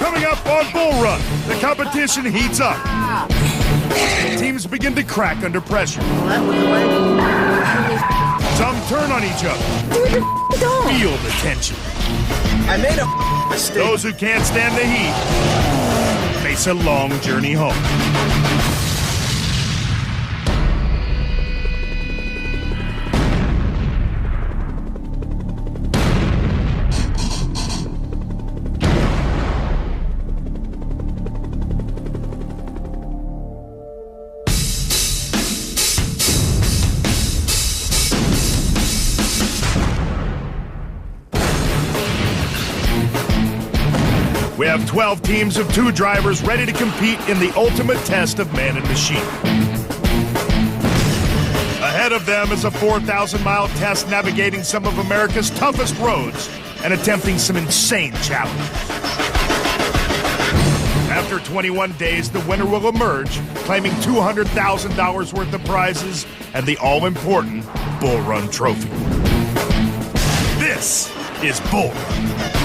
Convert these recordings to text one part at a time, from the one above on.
Coming up on Bullrun, the competition heats up. Teams begin to crack under pressure. Some turn on each other. Feel the tension. I made a mistake. Those who can't stand the heat face a long journey home. We have 12 teams of 2 drivers ready to compete in the ultimate test of man and machine. Ahead of them is a 4,000-mile test navigating some of America's toughest roads and attempting some insane challenges. After 21 days, the winner will emerge, claiming $200,000 worth of prizes and the all-important Bullrun trophy. This is Bullrun.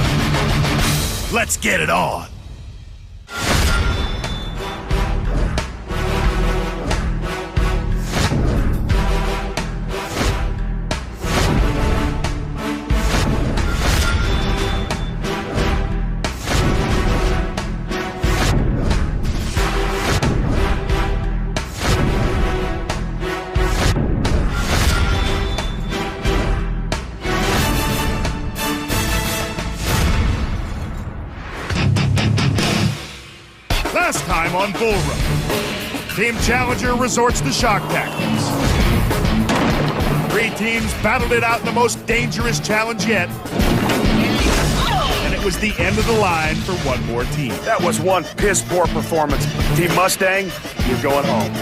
Let's get it on. Last time on Bullrun, Team Challenger resorts to shock tactics. 3 teams battled it out in the most dangerous challenge yet. And it was the end of the line for one more team. That was one piss-poor performance. Team Mustang, you're going home.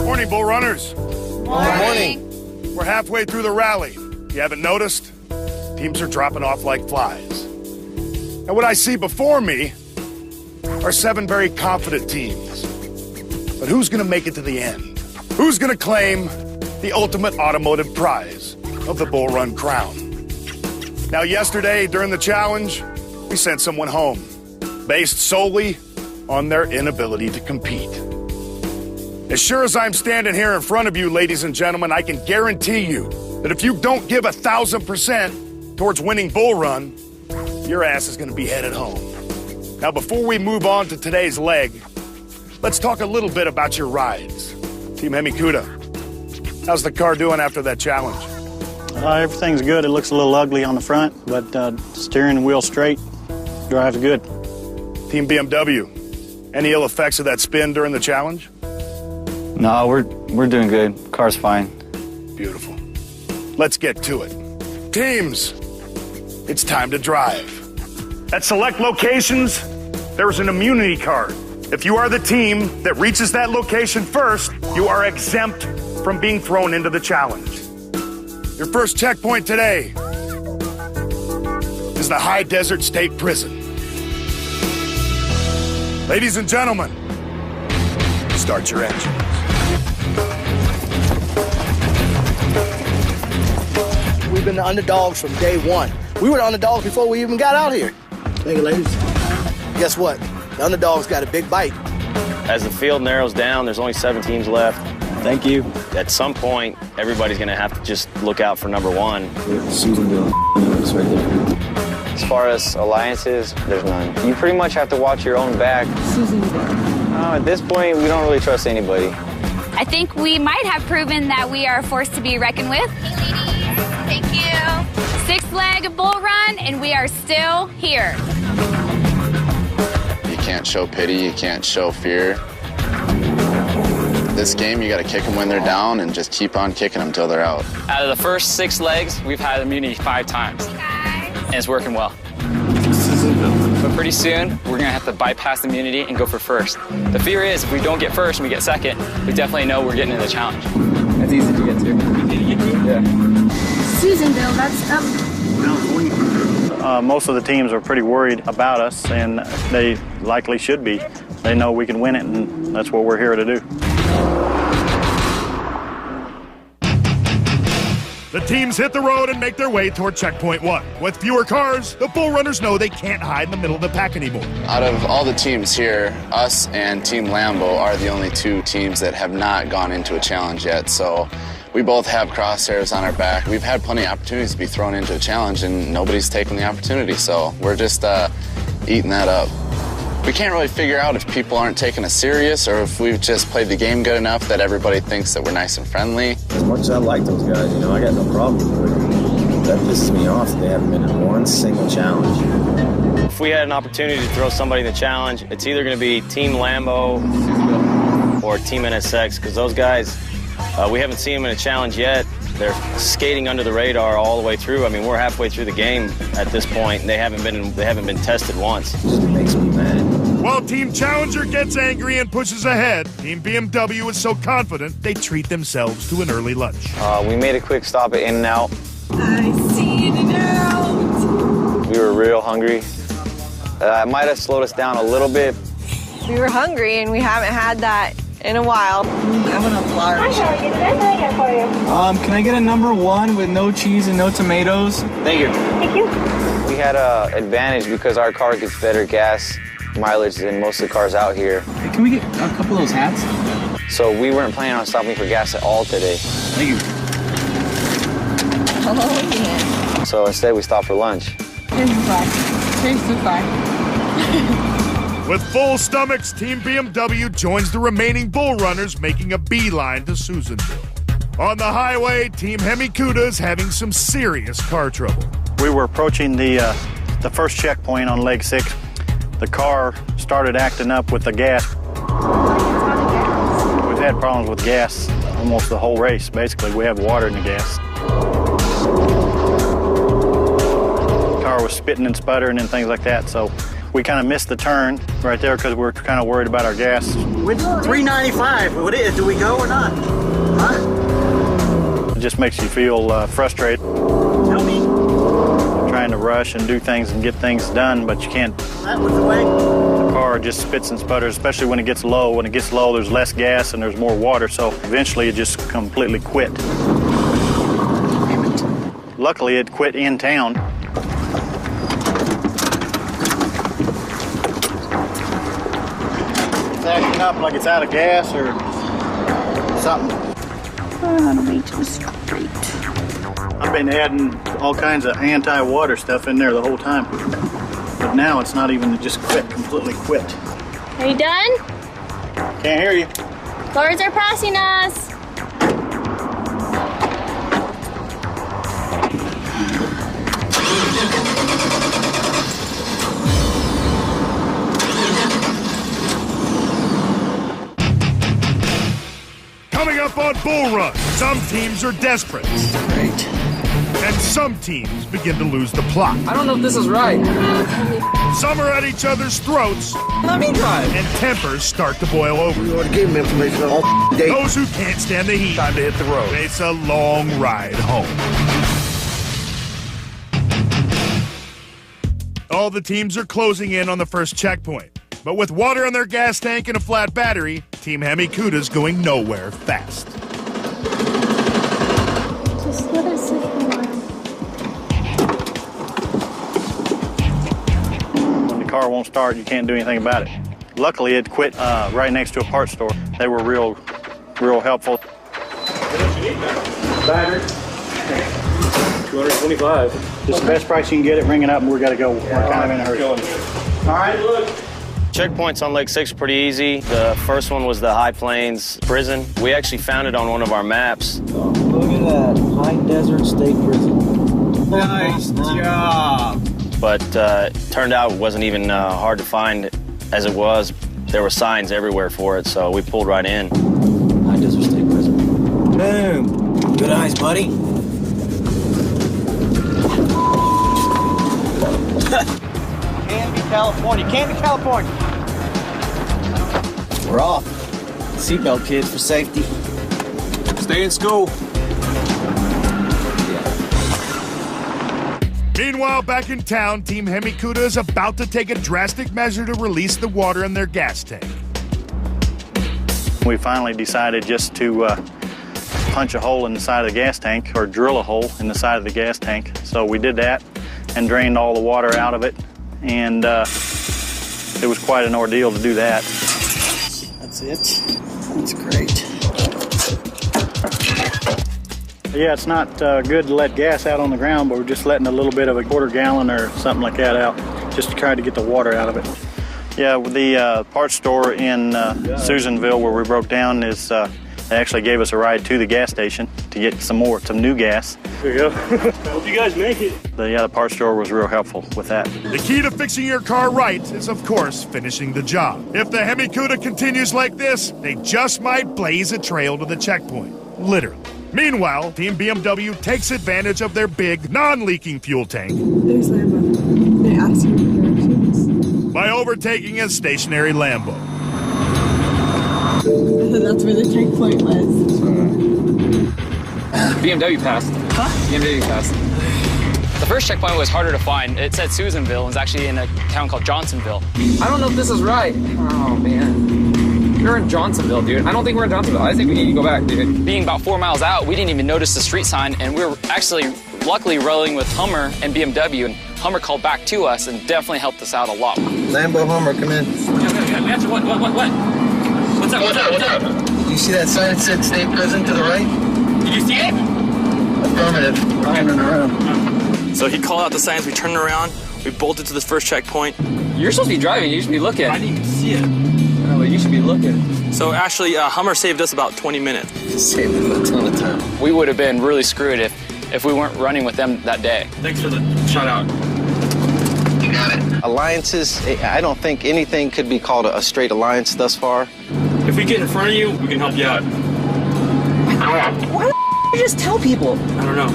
Morning, Bull Runners. Morning. We're halfway through the rally. You haven't noticed? Teams are dropping off like flies. And what I see before me are 7 very confident teams. But who's going to make it to the end? Who's going to claim the ultimate automotive prize of the Bullrun crown? Now, yesterday, during the challenge, we sent someone home, based solely on their inability to compete. As sure as I'm standing here in front of you, ladies and gentlemen, I can guarantee you that if you don't give 1,000% towards winning Bullrun, your ass is going to be headed home. Now, before we move on to today's leg, let's talk a little bit about your rides. Team Hemikuda, how's the car doing after that challenge? Everything's good. It looks a little ugly on the front, but steering wheel straight, drives good. Team BMW, any ill effects of that spin during the challenge? No, we're doing good. Car's fine. Beautiful. Let's get to it. Teams, it's time to drive. At select locations, there is an immunity card. If you are the team that reaches that location first, you are exempt from being thrown into the challenge. Your first checkpoint today is the High Desert State Prison. Ladies and gentlemen, start your engines. We've been the underdogs from day one. We were the underdogs before we even got out here. Thank you, ladies. Guess what? The underdogs got a big bite. As the field narrows down, there's only 7 teams left. Thank you. At some point, everybody's going to have to just look out for number 1. Susanville, it's right there. As far as alliances, there's none. You pretty much have to watch your own back. At this point, we don't really trust anybody. I think we might have proven that we are a force to be reckoned with. Hey, ladies. Thank you. 6th leg of Bull Run, and we are still here. You can't show pity. You can't show fear. This game, you got to kick them when they're down and just keep on kicking them until they're out. Out of the first 6 legs, we've had immunity 5 times. Hey, guys. And it's working well. But pretty soon, we're going to have to bypass immunity and go for first. The fear is if we don't get first and we get second, we definitely know we're getting in the challenge. That's easy to get to. Yeah. Susanville, that's up. Most of the teams are pretty worried about us, and they likely should be. They know we can win it, and that's what we're here to do. The teams hit the road and make their way toward checkpoint 1. With fewer cars, the Bull Runners know they can't hide in the middle of the pack anymore. Out of all the teams here, us and Team Lambo are the only two teams that have not gone into a challenge yet. So we both have crosshairs on our back. We've had plenty of opportunities to be thrown into a challenge, and nobody's taken the opportunity. So we're just eating that up. We can't really figure out if people aren't taking us serious or if we've just played the game good enough that everybody thinks that we're nice and friendly. As much as I like those guys, you know, I got no problem with it. That pisses me off that they haven't been in one single challenge. If we had an opportunity to throw somebody in the challenge, it's either going to be Team Lambo or Team NSX, because those guys, we haven't seen them in a challenge yet. They're skating under the radar all the way through. I mean, we're halfway through the game at this point, and they haven't been tested once. It just makes me mad. While Team Challenger gets angry and pushes ahead, Team BMW is so confident they treat themselves to an early lunch. We made a quick stop at In-N-Out. I see In-N-Out. We were real hungry. It might have slowed us down a little bit. We were hungry, and we haven't had that in a while. I want a large. Can I get a number 1 with no cheese and no tomatoes? Thank you. Thank you. We had an advantage because our car gets better gas mileage than most of the cars out here. Hey, can we get a couple of those hats? So we weren't planning on stopping for gas at all today. Thank you. Oh, yeah. So instead we stopped for lunch. Here's the fly. Here's the fly. With full stomachs, Team BMW joins the remaining Bull Runners, making a beeline to Susanville. On the highway, Team Hemikuda is having some serious car trouble. We were approaching the first checkpoint on leg 6. The car started acting up with the gas. We've had problems with gas almost the whole race. Basically, we have water in the gas. The car was spitting and sputtering and things like that, so we kind of missed the turn right there because we're kind of worried about our gas. We're 395. What is? Do we go or not? Huh? It just makes you feel frustrated. Tell me. Trying to rush and do things and get things done, but you can't. That was the way. The car just spits and sputters, especially when it gets low. When it gets low, there's less gas and there's more water, so eventually it just completely quit. Luckily, it quit in town. It's acting up like it's out of gas or something. That'll be too straight. I've been adding all kinds of anti-water stuff in there the whole time. But now it's not even just completely quit. Are you done? Can't hear you. Cars are passing us. Coming up on Bull Run, some teams are desperate. Great. And some teams begin to lose the plot. I don't know if this is right. Some are at each other's throats. Let me drive. And tempers start to boil over. We already gave them information all day. Those who can't stand the heat, time to hit the road. It's a long ride home. All the teams are closing in on the first checkpoint. But with water in their gas tank and a flat battery, Team Hemikuda's going nowhere fast. Just let us sit for When the car won't start, you can't do anything about it. Luckily, it quit right next to a parts store. They were real helpful. Battery. 225. Just the best price you can get it, ring it up, and we got to go. We're kind of in a hurry. All right, look. Checkpoints on leg 6 are pretty easy. The first one was the High Plains Prison. We actually found it on one of our maps. Oh, look at that. High Desert State Prison. Nice job. But turned out it wasn't even hard to find as it was. There were signs everywhere for it, so we pulled right in. High Desert State Prison. Boom. Good eyes, buddy. Canby, California. Canby, California. We're off. Seatbelt, kids, for safety. Stay in school. Meanwhile, back in town, Team Hemikuda is about to take a drastic measure to release the water in their gas tank. We finally decided just to punch a hole in the side of the gas tank, or drill a hole in the side of the gas tank. So we did that and drained all the water out of it, and it was quite an ordeal to do that. That's it. That's great. Yeah, it's not good to let gas out on the ground, but we're just letting a little bit of a quarter gallon or something like that out, just to try to get the water out of it. Yeah, the parts store in Susanville, where we broke down, is they actually gave us a ride to the gas station to get some new gas. There you go. Hope you guys make it. The parts store was real helpful with that. The key to fixing your car right is, of course, finishing the job. If the Hemi Cuda continues like this, they just might blaze a trail to the checkpoint. Literally. Meanwhile, Team BMW takes advantage of their big, non-leaking fuel tank. There's Lambo. They asked you for directions. By overtaking a stationary Lambo. That's where the checkpoint was. BMW passed. Huh? BMW passed. The first checkpoint was harder to find. It said Susanville. It was actually in a town called Johnsonville. I don't know if this is right. Oh, man. You're in Johnsonville, dude. I don't think we're in Johnsonville. I think we need to go back, dude. Being about 4 miles out, we didn't even notice the street sign, and we were actually luckily rolling with Hummer and BMW, and Hummer called back to us and definitely helped us out a lot. Lambo, Hummer, come in. Yeah, what? What's up? You see that sign that said State Prison to the right? Did you see it? Affirmative. Turning around. So he called out the signs, we turned around, we bolted to this first checkpoint. You're supposed to be driving, you should be looking. I didn't even see it. No, but you should be looking. So actually, Hummer saved us about 20 minutes. Saved them a ton of time. We would have been really screwed if we weren't running with them that day. Thanks for the shout out. You got it. Alliances, I don't think anything could be called a straight alliance thus far. If we get in front of you, we can help you out. Why the you just tell people? I don't know.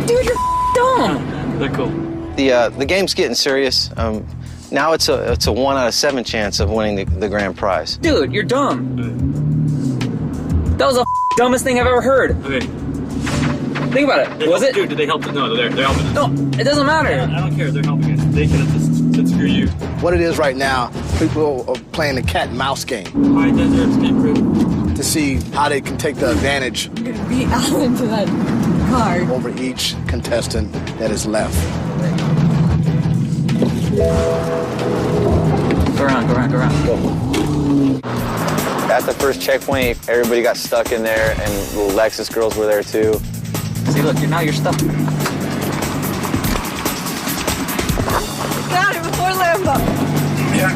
Dude, you're dumb. They're cool. The game's getting serious. Now it's a 1 out of 7 chance of winning the grand prize. Dude, you're dumb. That was the dumbest thing I've ever heard. Okay. Think about it. Was it? Dude, did they help? No, they're helping us. No, it doesn't matter. I don't care. They're helping us. They could have just said screw you. What it is right now, people are playing the cat and mouse game. High desert escape route. To see how they can take the advantage. You're gonna beat out into that car. Over each contestant that is left. Go around. At the first checkpoint, everybody got stuck in there, and the Lexus girls were there too. See, look, now you're stuck. Got it before Lambo. Yeah.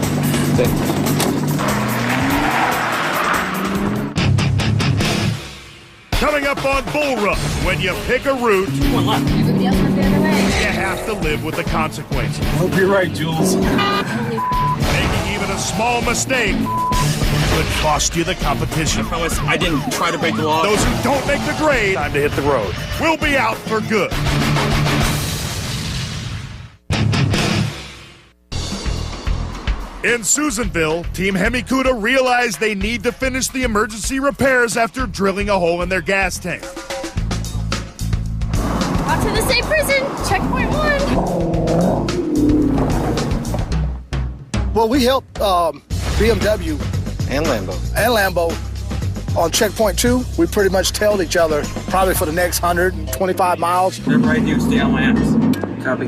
Coming up on Bullrun, when you pick a route, Everybody else went the other way. you have to live with the consequences. Hope you're right, Jules. Making even a small mistake could cost you the competition. I promise I didn't try to break the law. Those who don't make the grade, time to hit the road. We'll be out for good. In Susanville, Team Hemi Cuda realized they need to finish the emergency repairs after drilling a hole in their gas tank. Off to the state prison, checkpoint 1. Well, we helped BMW And Lambo. on checkpoint 2. We pretty much tailed each other probably for the next 125 miles. They're right here. Stay on my ass. Copy.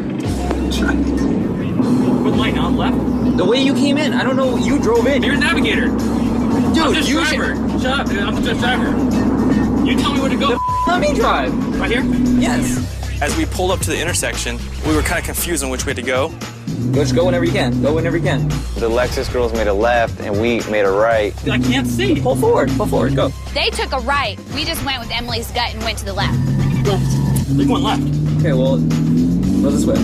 What lane? On left? The way you came in, I don't know. You drove in. You're a navigator. Dude, I'm just you driver. Shut up, dude. I'm just driver. You tell me where to go. Let me drive. Right here? Yes. As we pulled up to the intersection, we were kind of confused on which way to go. Just go whenever you can. Go whenever you can. The Lexus girls made a left, and we made a right. I can't see. Pull forward. Go. They took a right. We just went with Emily's gut and went to the left. We're going left. Okay, well, go this way.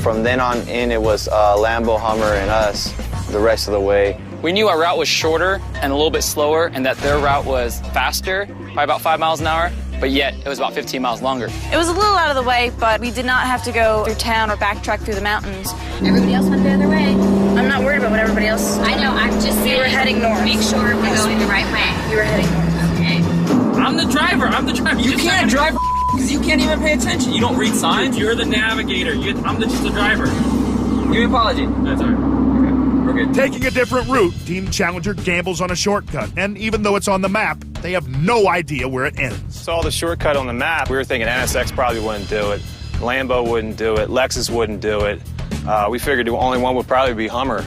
From then on in, it was Lambo, Hummer, and us the rest of the way. We knew our route was shorter and a little bit slower, and that their route was faster by about 5 miles an hour, but yet it was about 15 miles longer. It was a little out of the way, but we did not have to go through town or backtrack through the mountains. Everybody else went the other way. I'm not worried about what everybody else. I know, I'm just saying. We were heading north. Make sure we're going the right way. You were heading north. Okay. I'm the driver. You can't drive because you can't even pay attention. You don't read signs. You're the navigator. I'm just the driver. Give me an apology. That's all right. Okay. Taking a different route, Team Challenger gambles on a shortcut, and even though it's on the map, they have no idea where it ends. saw the shortcut on the map, we were thinking NSX probably wouldn't do it. Lambo wouldn't do it. Lexus wouldn't do it. We figured the only one would probably be Hummer.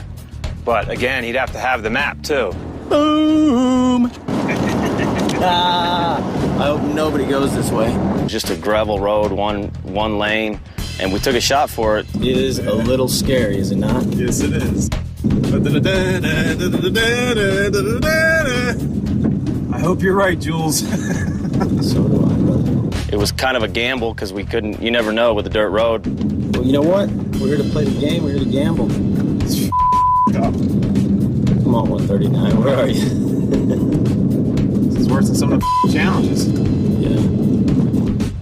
But again, he'd have to have the map too. Boom! I hope nobody goes this way. Just a gravel road, one lane, and we took a shot for it. It is a little scary, is it not? Yes, it is. I hope you're right, Jules. So do I, brother. It was kind of a gamble because you never know with a dirt road. Well, you know what? We're here to play the game, we're here to gamble. Come on, 139, where are you? This is worse than some of the challenges. Yeah.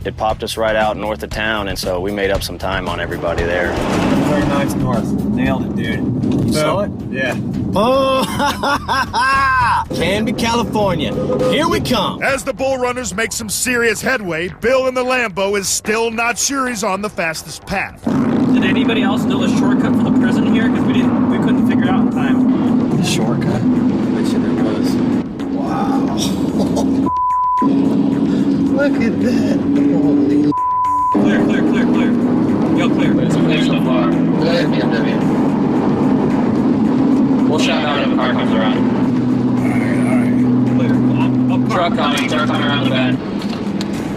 It popped us right out north of town, and so we made up some time on everybody there. 39's north. Nailed it, dude. You saw it? Yeah. Oh, Canby, California. Here we come. As the Bull Runners make some serious headway, Bill in the Lambo is still not sure he's on the fastest path. Did anybody else know the shortcut for the prison here? Because we couldn't figure it out in time. The shortcut? I bet you there was. Wow. Look at that. Holy Clear. Yo, clear. It's clear so far. Go ahead, BMW. We'll shut down if the car comes around. All right. Truck coming around the bend.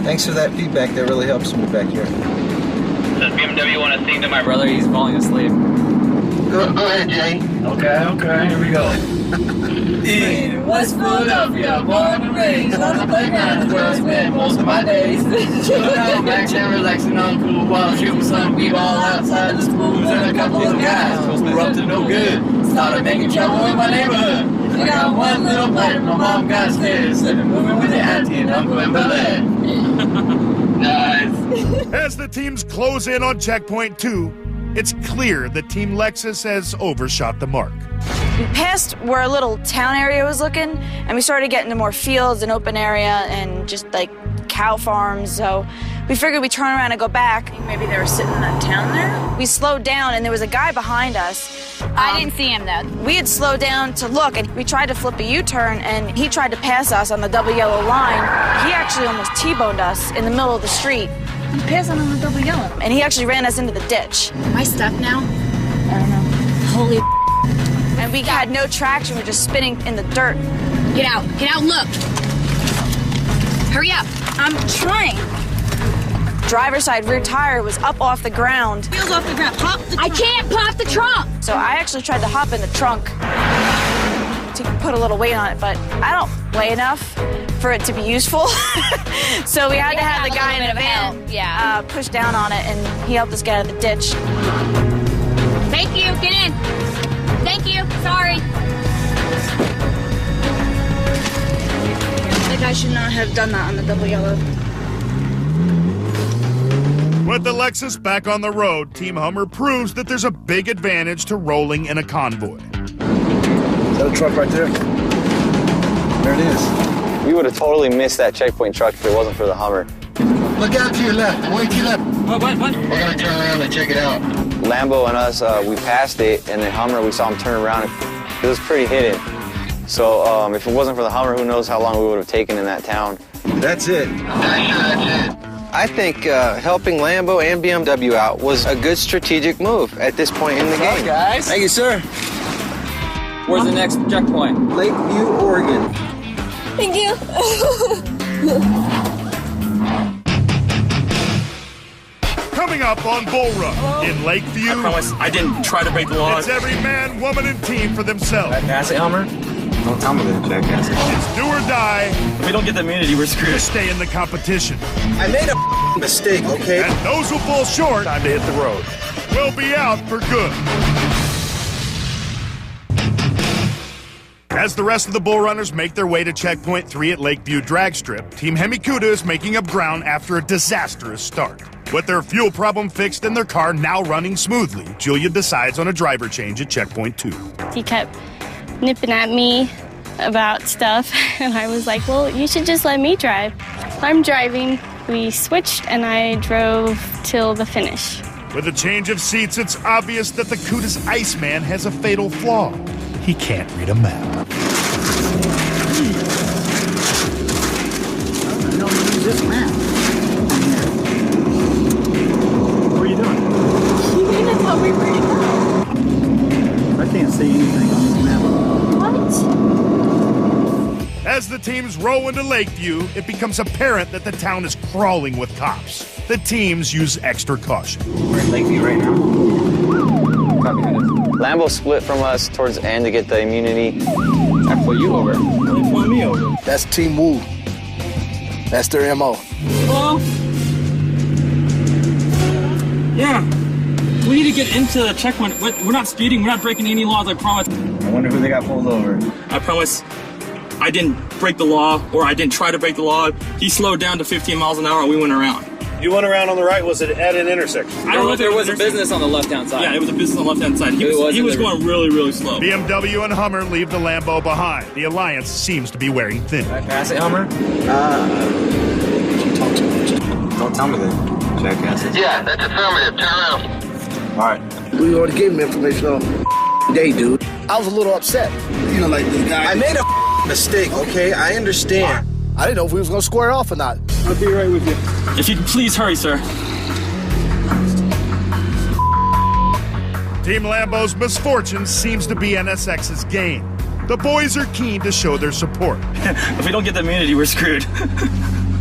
Thanks for that feedback. That really helps me back here. Does BMW want to sing to my brother? He's falling asleep. Go ahead, Jay. Okay, here we go. In West Philadelphia, born and raised on the playground is where I spend most of my days. Chilling out back there, relaxing on cool while shooting some b-ball outside the schools and a couple of guys who were up to no good. Started making trouble in my neighborhood. I got one little fight, my mom got stairs, and moving with the auntie and uncle in Berlin. Nice. As the teams close in on checkpoint 2, it's clear that Team Lexus has overshot the mark. We passed where a little town area was looking, and we started getting to more fields and open area and just like cow farms. So we figured we'd turn around and go back. Maybe they were sitting in that town there. We slowed down, and there was a guy behind us. I didn't see him though. We had slowed down to look, and we tried to flip a U-turn, and he tried to pass us on the double yellow line. He actually almost T-boned us in the middle of the street. I'm passing on the double yellow. And he actually ran us into the ditch. Am I stuck now? I don't know. Holy. And we had no traction. We were just spinning in the dirt. Get out, look. Hurry up. I'm trying. Driver's side rear tire was up off the ground. Wheels off the ground. Pop the trunk. I can't pop the trunk. So I actually tried to hop in the trunk to put a little weight on it, but I don't weigh enough for it to be useful. So we had to have the guy in the van push down on it, and he helped us get out of the ditch. Thank you. Get in. Thank you. Sorry. I think I should not have done that on the double yellow. With the Lexus back on the road, Team Hummer proves that there's a big advantage to rolling in a convoy. Is that a truck right there? There it is. We would have totally missed that checkpoint truck if it wasn't for the Hummer. Look out to your left. Way to your left. What? We're going to turn around and check it out. Lambo and us, we passed it, and the Hummer, we saw him turn around. It was pretty hidden. So if it wasn't for the Hummer, who knows how long we would have taken in that town. That's it. That's it. I think helping Lambo and BMW out was a good strategic move at this point in the game. Guys. Thank you, sir. Where's the next checkpoint? Lakeview, Oregon. Thank you. Coming up on Bullrun in Lakeview. I promise I didn't try to break the law. It's every man, woman, and team for themselves. Pass it, Hummer. Don't tell me that, jackass. It's do or die. If we don't get the immunity, we're screwed. To stay in the competition. I made a mistake, okay? And those who fall short, time to hit the road, will be out for good. As the rest of the Bull Runners make their way to checkpoint 3 at Lakeview Drag Strip, Team Hemikuda is making up ground after a disastrous start. With their fuel problem fixed and their car now running smoothly, Julia decides on a driver change at checkpoint 2. He kept nipping at me about stuff, and I was like, well, you should just let me drive. I'm driving. We switched, and I drove till the finish. With a change of seats, it's obvious that the Kuda's Iceman has a fatal flaw. He can't read a map. I don't use this teams roll into Lakeview, it becomes apparent that the town is crawling with cops. The teams use extra caution. We're in Lakeview right now. Copy that. Lambo split from us towards the end to get the immunity. I pull you over. They pull me over. That's Team Woo. That's their MO. Hello? Yeah. We need to get into the checkpoint. We're not speeding. We're not breaking any laws, I promise. I wonder who they got pulled over. I promise I didn't break the law, or I didn't try to break the law. He slowed down to 15 miles an hour and we went around. You went around on the right. Was it at an intersection? I don't know if There was a business on the left-hand side. Yeah, it was a business on the left-hand side. He was going really, really slow. BMW and Hummer leave the Lambo behind. The Alliance seems to be wearing thin. Can I pass it, Hummer? Don't tell me that, jackasses. Yeah, that's affirmative. Turn around. All right. We already gave him information on day, dude. I was a little upset. You know, like this guy. I made a mistake, okay? I understand. I didn't know if we was going to square off or not. I'll be right with you. If you could please hurry, sir. Team Lambo's misfortune seems to be NSX's gain. The boys are keen to show their support. If we don't get the immunity, we're screwed.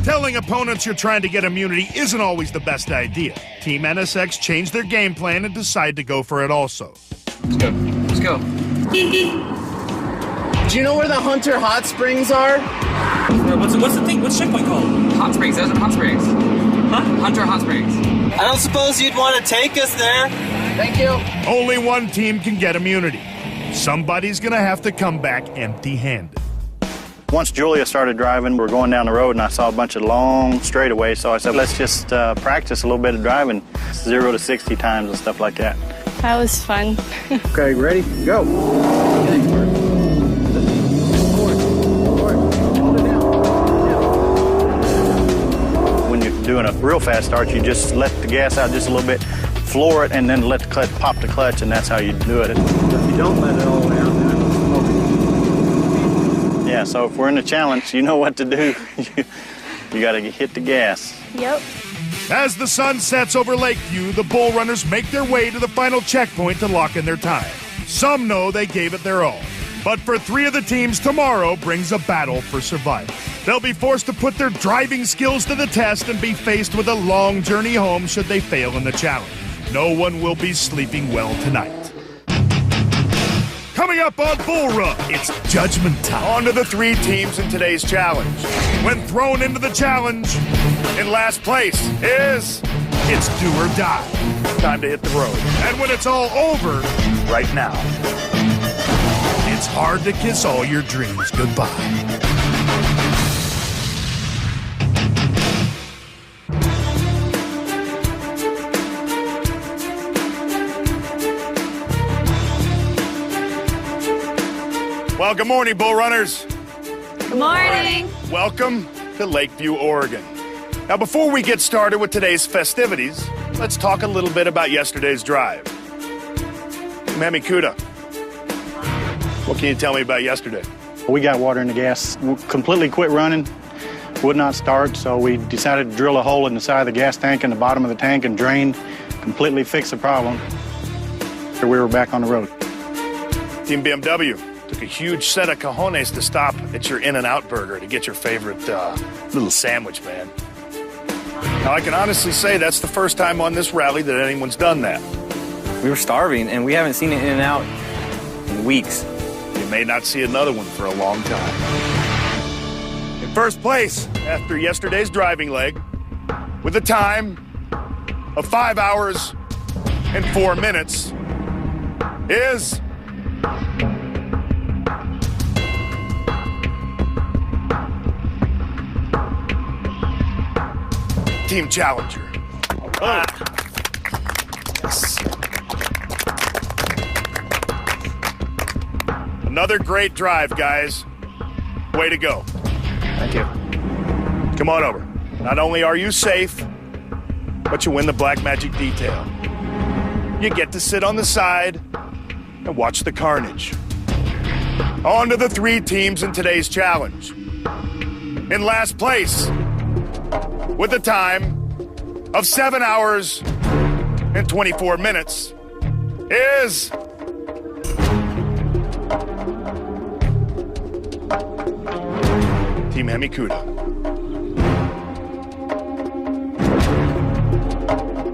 Telling opponents you're trying to get immunity isn't always the best idea. Team NSX changed their game plan and decided to go for it also. Let's go. Let's go. Do you know where the Hunter Hot Springs are? What's the thing? What's checkpoint called? Hot Springs. Those are Hot Springs. Huh? Hunter Hot Springs. I don't suppose you'd want to take us there. Thank you. Only one team can get immunity. Somebody's gonna have to come back empty-handed. Once Julia started driving, we were going down the road and I saw a bunch of long straightaways, so I said, let's just practice a little bit of driving, 0 to 60 times and stuff like that. That was fun. Okay, ready? Go. When you're doing a real fast start, you just let the gas out just a little bit, floor it, and then let the clutch, pop the clutch, and that's how you do it. If you don't let it all the way out, then it's Yeah, so if we're in a challenge, you know what to do. You got to hit the gas. Yep. As the sun sets over Lakeview, the Bull Runners make their way to the final checkpoint to lock in their time. Some know they gave it their all. But for 3 of the teams, tomorrow brings a battle for survival. They'll be forced to put their driving skills to the test and be faced with a long journey home should they fail in the challenge. No one will be sleeping well tonight. Coming up on Bullrun, it's judgment time. On to the 3 teams in today's challenge. When thrown into the challenge, in last place it's do or die. Time to hit the road. And when it's all over, right now, it's hard to kiss all your dreams goodbye. Well, good morning, Bull Runners. Good morning. Welcome to Lakeview, Oregon. Now, before we get started with today's festivities, let's talk a little bit about yesterday's drive. Mammy Kuda, what can you tell me about yesterday? We got water in the gas, we completely quit running, would not start, so we decided to drill a hole in the side of the gas tank in the bottom of the tank and drain, completely fix the problem. So we were back on the road. Team BMW took a huge set of cojones to stop at your In-N-Out burger to get your favorite little sandwich, man. Now, I can honestly say that's the first time on this rally that anyone's done that. We were starving, and we haven't seen it In-N-Out in weeks. You may not see another one for a long time. In first place, after yesterday's driving leg, with a time of 5 hours and 4 minutes, is Team Challenger. Oh. Yes. Another great drive, guys. Way to go. Thank you. Come on over. Not only are you safe, but you win the Black Magic detail. You get to sit on the side and watch the carnage. On to the 3 teams in today's challenge. In last place, with a time of 7 hours and 24 minutes, is Team Hemikuda.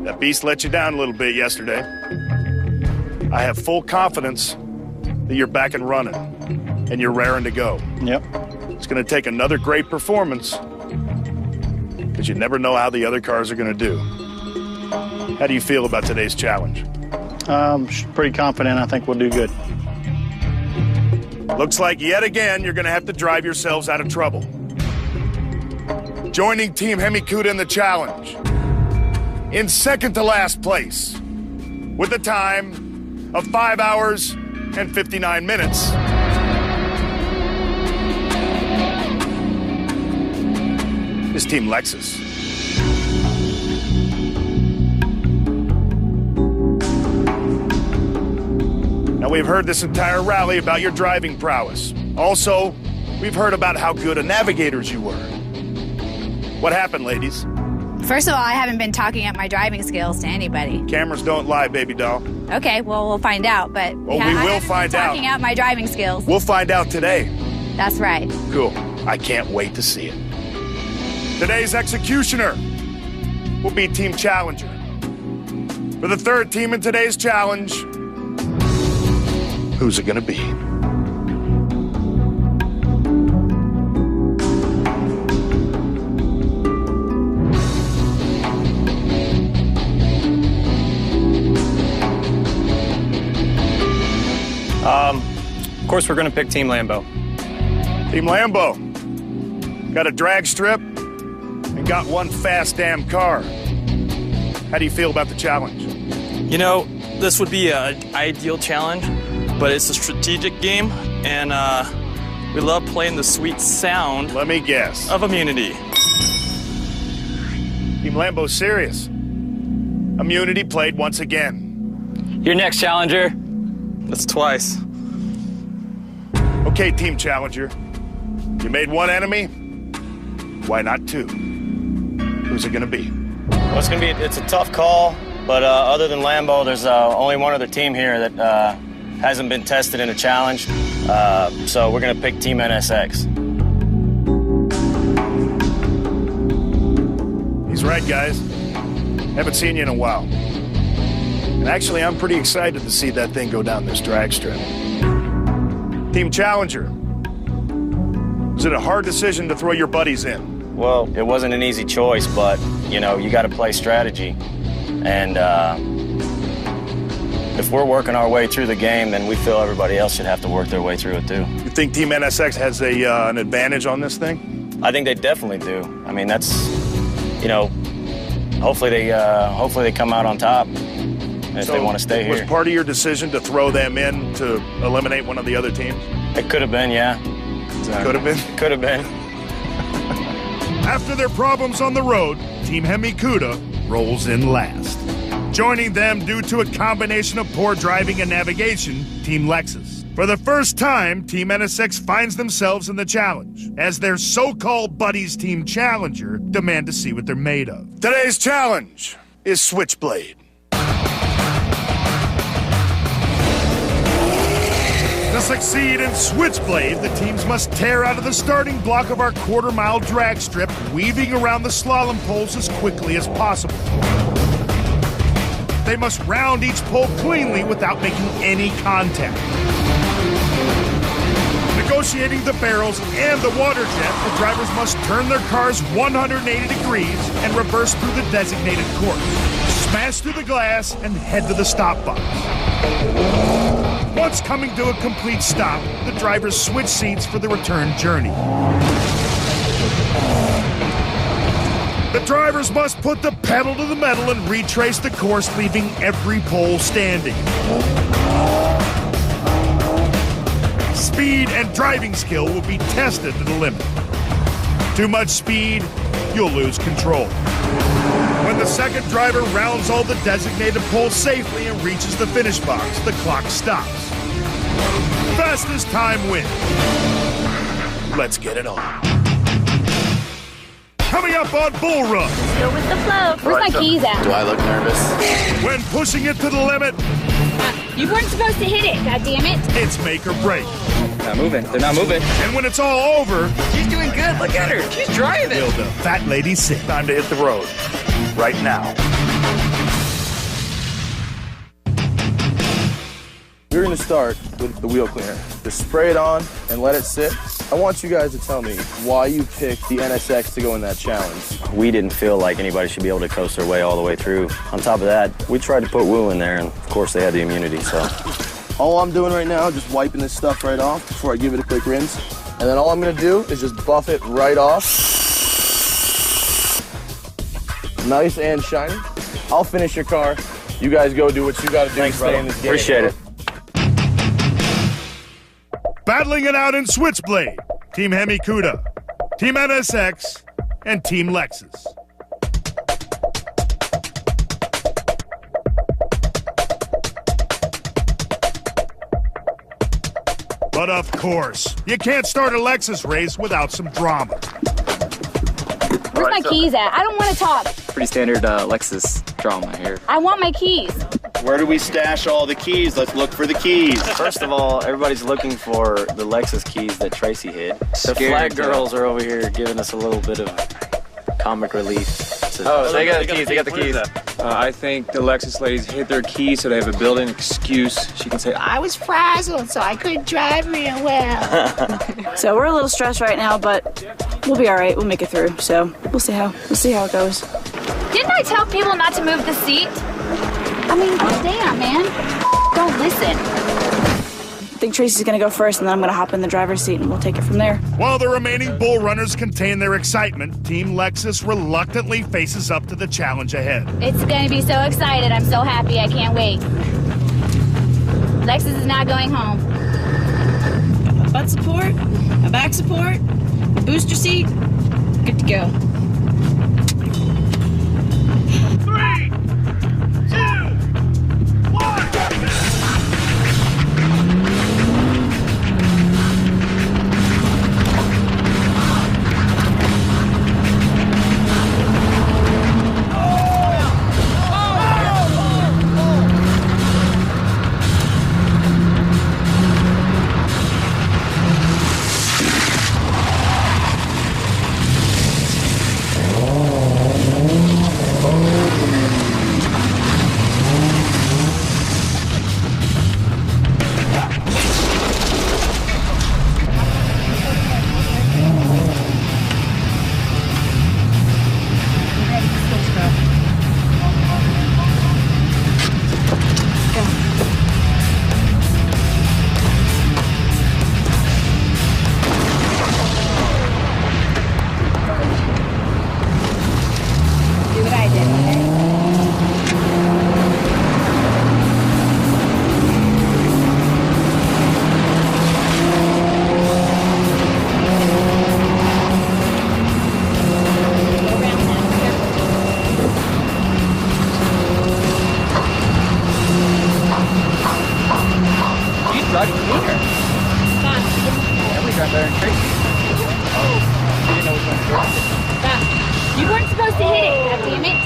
That beast let you down a little bit yesterday. I have full confidence that you're back and running, and you're raring to go. Yep. It's going to take another great performance, because you never know how the other cars are going to do. How do you feel about today's challenge? Pretty confident. I think we'll do good. Looks like yet again you're going to have to drive yourselves out of trouble. Joining Team Hemikuda in the challenge, in second to last place, with a time of 5 hours and 59 minutes. Is Team Lexus. Now, we've heard this entire rally about your driving prowess. Also, we've heard about how good of navigators you were. What happened, ladies? First of all, I haven't been talking up my driving skills to anybody. Cameras don't lie, baby doll. Okay, well, we'll find out, but... Well, we will find out. Talking out my driving skills. We'll find out today. That's right. Cool. I can't wait to see it. Today's executioner will be Team Challenger. For the third team in today's challenge, who's it gonna be? Of course, we're going to pick Team Lambo. Team Lambo got a drag strip and got one fast damn car. How do you feel about the challenge? You know, this would be an ideal challenge, but it's a strategic game, and we love playing the sweet sound. Let me guess. Of immunity. Team Lambo's serious. Immunity played once again. Your next challenger. That's twice. Okay, Team Challenger. You made one enemy. Why not two? Who's it gonna be? Well, it's a tough call, but other than Lambo, there's only one other team here that hasn't been tested in a challenge. So we're gonna pick Team NSX. He's right, guys. Haven't seen you in a while. And actually, I'm pretty excited to see that thing go down this drag strip. Team Challenger. Was it a hard decision to throw your buddies in? Well, it wasn't an easy choice, but, you know, you got to play strategy. And if we're working our way through the game, then we feel everybody else should have to work their way through it, too. You think Team NSX has an advantage on this thing? I think they definitely do. I mean, that's, you know, hopefully they come out on top if they want to stay here. Was part of your decision to throw them in to eliminate one of the other teams? It could have been, yeah. Could have been? Could have been. After their problems on the road, Team Hemikuda rolls in last. Joining them due to a combination of poor driving and navigation, Team Lexus. For the first time, Team NSX finds themselves in the challenge, as their so-called buddies Team Challenger demand to see what they're made of. Today's challenge is Switchblade. To succeed in Switchblade, the teams must tear out of the starting block of our quarter-mile drag strip, weaving around the slalom poles as quickly as possible. They must round each pole cleanly without making any contact. Negotiating the barrels and the water jet, the drivers must turn their cars 180 degrees and reverse through the designated course, smash through the glass, and head to the stop box. Once coming to a complete stop, the drivers switch seats for the return journey. The drivers must put the pedal to the metal and retrace the course, leaving every pole standing. Speed and driving skill will be tested to the limit. Too much speed, you'll lose control. When the second driver rounds all the designated poles safely and reaches the finish box, the clock stops. Fastest time wins. Let's get it on. Coming up on Bullrun. Go with the flow. Where's my keys at? Do I look nervous? When pushing it to the limit, You weren't supposed to hit it, goddammit. It's make or break. Not moving. They're not moving. And when it's all over, She's doing good. Look at her. She's driving. will the fat lady sit? Time to hit the road. Right now. We're gonna start with the wheel cleaner. Just spray it on and let it sit. I want you guys to tell me why you picked the NSX to go in that challenge. We didn't feel like anybody should be able to coast their way all the way through. On top of that, we tried to put Woo in there, and of course they had the immunity, so. All I'm doing right now is just wiping this stuff right off before I give it a quick rinse. And then all I'm gonna do is just buff it right off. Nice and shiny. I'll finish your car. You guys go do what you gotta do. Thanks, stay in brother. this game. Appreciate it. Battling it out in Switchblade, Team Hemi Cuda, Team NSX, and Team Lexus. But of course, you can't start a Lexus race without some drama. Where's my keys at? I don't want to talk. Pretty standard Lexus drama here. I want my keys. Where do we stash all the keys? Let's look for the keys. First of all, everybody's looking for the Lexus keys that Tracy hid. The flag girls are over here giving us a little bit of comic relief. Oh, they got the keys. They got the keys. I think the Lexus ladies hid their keys so they have a built-in excuse. She can say, I was frazzled, so I couldn't drive real well. So we're a little stressed right now, but we'll be all right. We'll make it through. So we'll see how it goes. Didn't I tell people not to move the seat? I mean, damn, man. Don't listen. I think Tracy's gonna go first, and then I'm gonna hop in the driver's seat, and we'll take it from there. While the remaining Bull Runners contain their excitement, Team Lexus reluctantly faces up to the challenge ahead. It's gonna be so excited. I'm so happy. I can't wait. Lexus is not going home. Got my butt support, my back support, my booster seat. Good to go. 3, 2, 1. You weren't supposed to hit it, goddammit.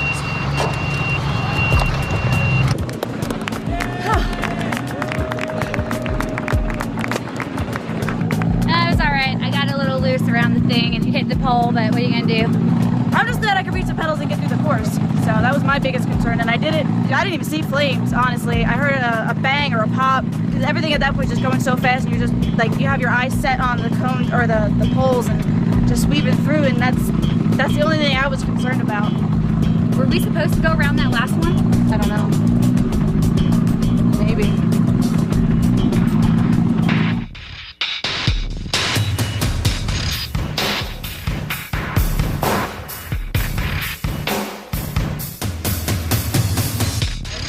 It was all right. I got a little loose around the thing and hit the pole, but what are you gonna do? I'm just glad I could reach the pedals and get through the course. So that was my biggest concern, and I didn't even see flames, honestly. I heard a bang or a pop, because everything at that point is just going so fast, and you're just, like, you have your eyes set on the cone, or the poles, and just weaving through, and that's the only thing I was concerned about. Were we supposed to go around that last one? I don't know. Maybe.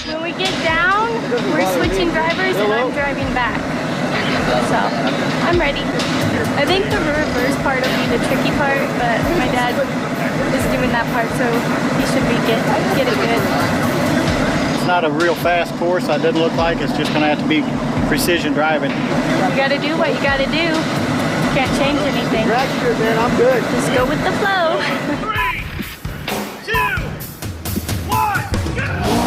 When we get down, we're switching drivers and I'm driving back. So, I'm ready. I think the reverse part will be the tricky part, but my dad is doing that part, so he should be get it good. It's not a real fast course, it doesn't look like. It's just going to have to be precision driving. You gotta do what you gotta do. You can't change anything. Man, I'm good. Just go with the flow. 3, 2, 1, go!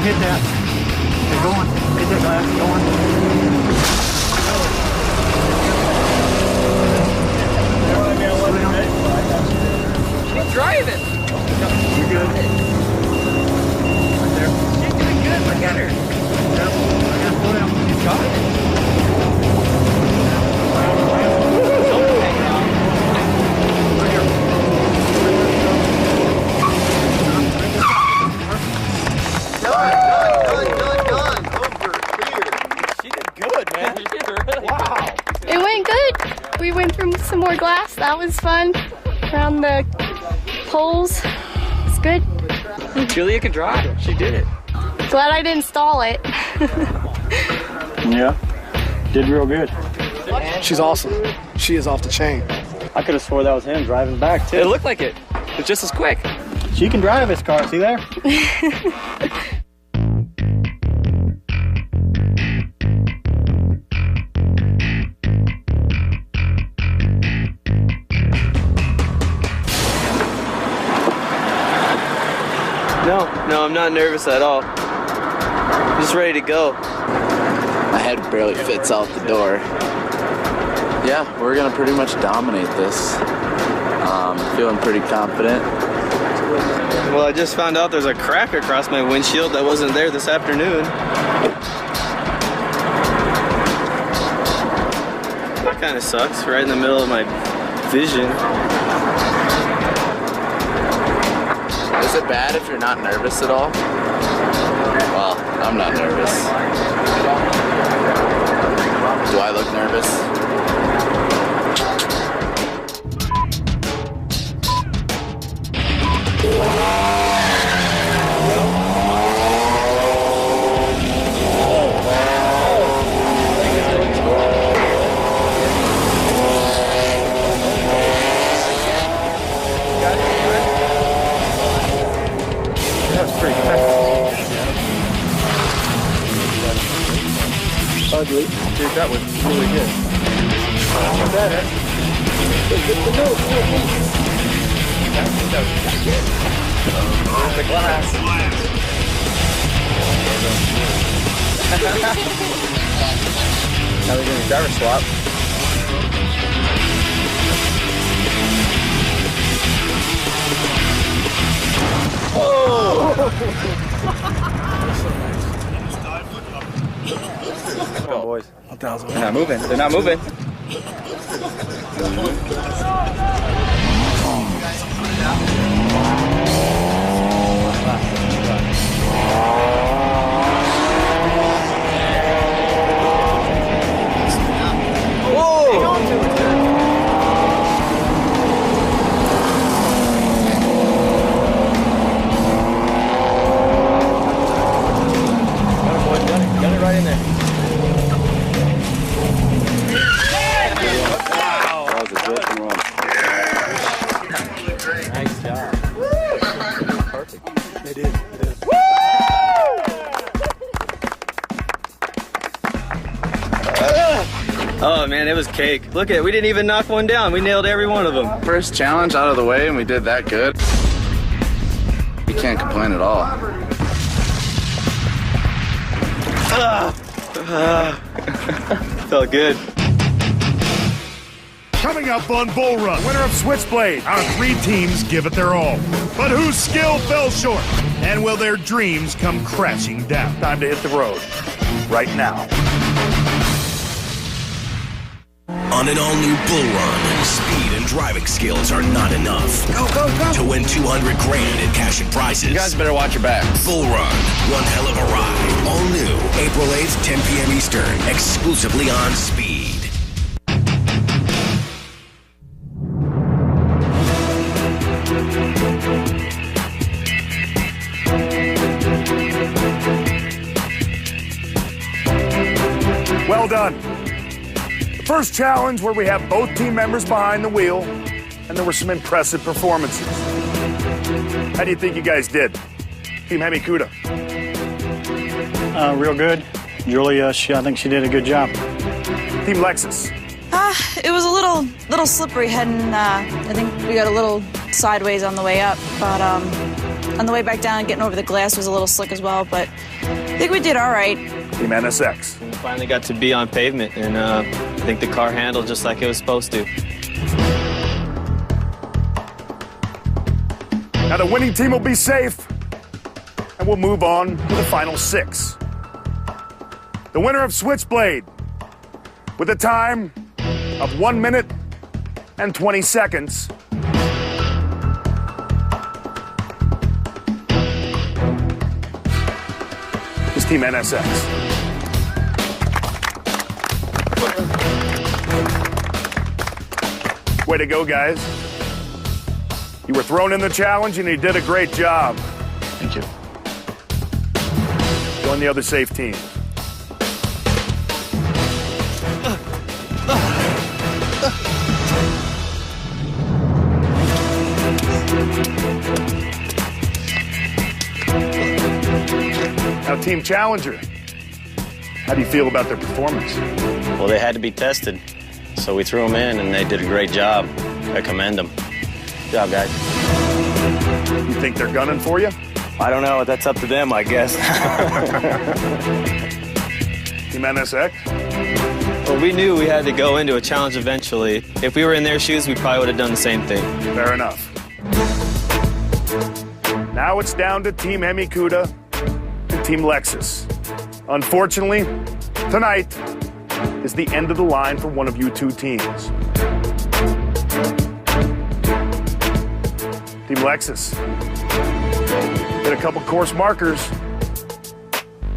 Don't hit that. Get going. Hit that glass. Going. She's driving. You're good. Right there. She's doing good. Look at her. Slow down. She's got it. It went good. We went for some more glass. That was fun. Around the poles. It's good. Julia can drive. She did it. Glad I didn't stall it. Yeah. Did real good. She's awesome. She is off the chain. I could have swore that was him driving back, too. It looked like it. It's just as quick. She can drive this car. See there? No, I'm not nervous at all. I'm just ready to go. My head barely fits out the door. Yeah, we're gonna pretty much dominate this. Feeling pretty confident. Well, I just found out there's a crack across my windshield that wasn't there this afternoon. That kind of sucks, right in the middle of my vision. Is it bad if you're not nervous at all? Well, I'm not nervous. Do I look nervous? Ugly. Dude, that was really good. Better. The glass. Now we're doing a driver swap. Come on, boys. 1,000. They're not moving. They're not moving. Got it right in there. That was a joke and run. Nice job. Perfect. They did. Oh man, it was cake. Look at it. We didn't even knock one down. We nailed every one of them. First challenge out of the way and we did that good. You can't complain at all. Felt good. Coming up on Bullrun, winner of Switchblade, our 3 teams give it their all. But whose skill fell short? And will their dreams come crashing down? Time to hit the road. Right now. On an all-new Bullrun, speed and driving skills are not enough. Go. To win $200 grand in cash and prizes. You guys better watch your back. Bullrun, one hell of a ride. All new, April 8th, 10 p.m. Eastern, exclusively on Speed. Well done. The first challenge where we have both team members behind the wheel, and there were some impressive performances. How do you think you guys did? Team Hemikuda. Real good. Julia, I think she did a good job. Team Lexus. It was a little slippery heading. I think we got a little sideways on the way up, but On the way back down, getting over the glass was a little slick as well, but I think we did all right. Team NSX. We finally got to be on pavement, and I think the car handled just like it was supposed to. Now the winning team will be safe, and we'll move on to the final 6. The winner of Switchblade, with a time of 1 minute and 20 seconds, is Team NSX. Way to go, guys. You were thrown in the challenge, and you did a great job. Thank you. Join the other safe team. Now, Team Challenger, how do you feel about their performance? Well, they had to be tested, so we threw them in, and they did a great job. I commend them. Good job, guys. You think they're gunning for you? I don't know. That's up to them, I guess. Team NSX? Well, we knew we had to go into a challenge eventually. If we were in their shoes, we probably would have done the same thing. Fair enough. Now it's down to Team Hemikuda and Team Lexus. Unfortunately, tonight is the end of the line for one of you two teams. Team Lexus, hit a couple course markers.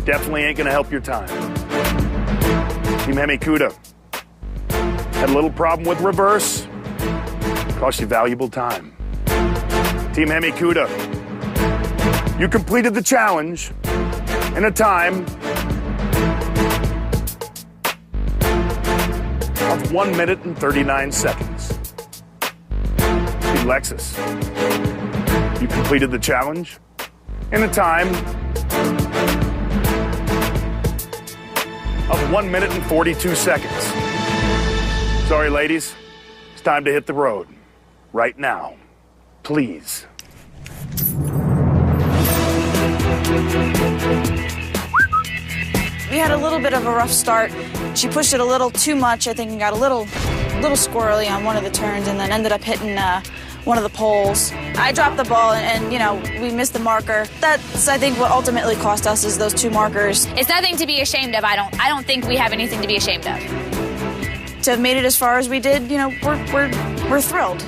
Definitely ain't gonna help your time. Team Hemikuda, had a little problem with reverse. Cost you valuable time. Team Hemikuda, you completed the challenge in a time of 1 minute and 39 seconds. Team Lexus, you completed the challenge in a time of 1 minute and 42 seconds. Sorry, ladies. It's time to hit the road. Right now. Please. We had a little bit of a rough start. She pushed it a little too much, I think, and got a little squirrely on one of the turns, and then ended up hitting one of the poles. I dropped the ball, and you know, we missed the marker. That's, I think, what ultimately cost us is those 2 markers. It's nothing to be ashamed of. I don't think we have anything to be ashamed of. To have made it as far as we did, you know, we're thrilled.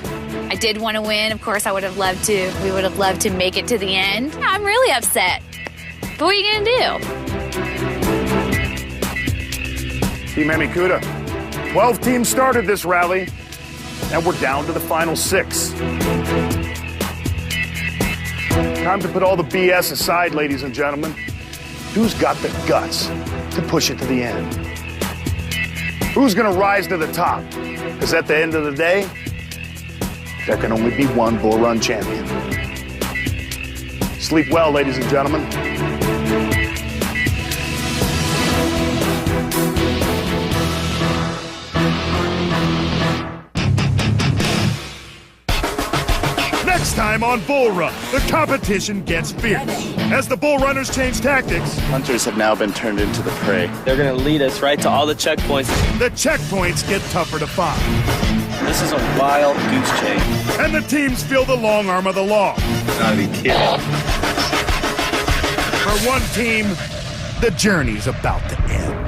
I did want to win. Of course, I would have loved to. We would have loved to make it to the end. I'm really upset. But what are you gonna do? Team Hemikuda, 12 teams started this rally, and we're down to the final 6. Time to put all the BS aside, ladies and gentlemen. Who's got the guts to push it to the end? Who's gonna rise to the top? Because at the end of the day, there can only be one Bullrun champion. Sleep well, ladies and gentlemen. Next time on Bullrun, the competition gets fierce. As the Bull Runners change tactics, Hunters have now been turned into the prey. They're going to lead us right to all the checkpoints. The checkpoints get tougher to find. This is a wild goose chase. And the teams feel the long arm of the law. Gotta be kidding. For one team, the journey's about to end.